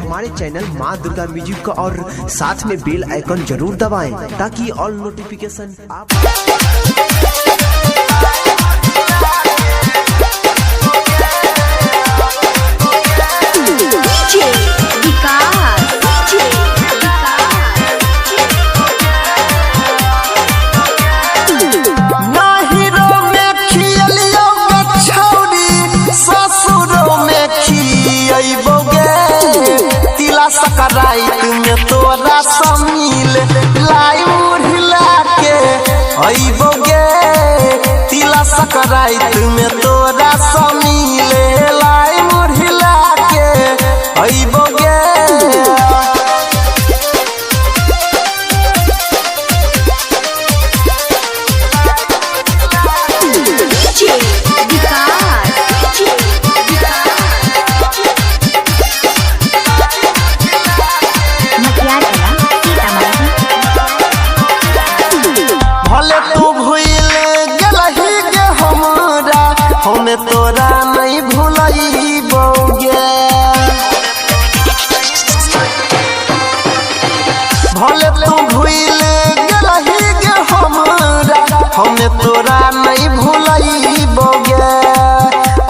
हमारे चैनल माँ दुर्गा म्यूजिक का और साथ में बेल आइकन जरूर दबाएं ताकि ऑल नोटिफिकेशन आप सकराइत में तोरा समील लाई मुरहिला के अइबोगे तिला सकराइत में तोरा समील लाई मुरहिला के अइबोगे हमें तोरा नहीं भूलइबोगे भले तू भूल गलही गे हमरा हमें तोरा नहीं भूलइबोगे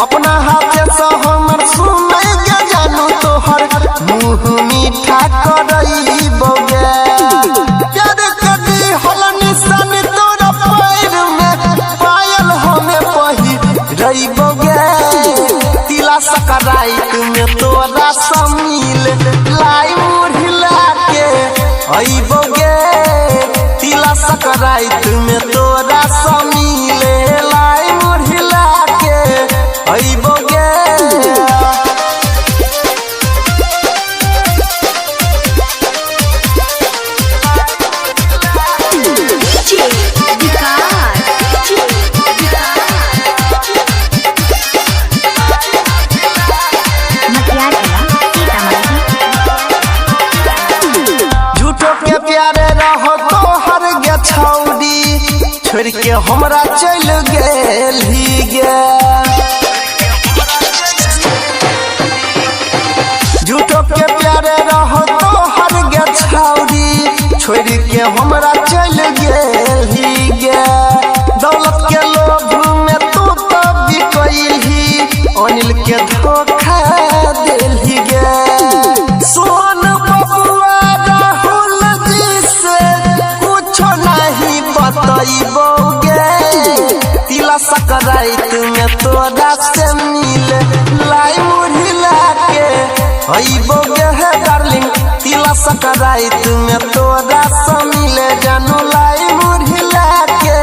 अपना हाथ से हमर सुनै गे जानू तोहर मुँह मीठा करइबोगे प्यार कदी होला निशान तोरा पैर में पायल हमें पही रइबोगे तिला सकराइत में तोरा समील लाई मुरहिला के अइबोगे तिला सकराइत में तोरा समील लाई मुरहिला के अइबोगे छोड़ के हमरा चल गेली गे झूठो के प्यारे रहो तो हर गे छौरी छोड़ के हमरा चल गेली गे दौलत के लोभ में तू तो बिकैली अनिल के धोखा देली गे सोन बबुआ राहुल जी से कुछ नहीं बतइबोगे तिला सकराइत में तोरा से मिल लाई मुरहिला के अइबोगे है डार्लिंग तिला सकराइत में तोरा से मिल जानू लाई मुरहिला के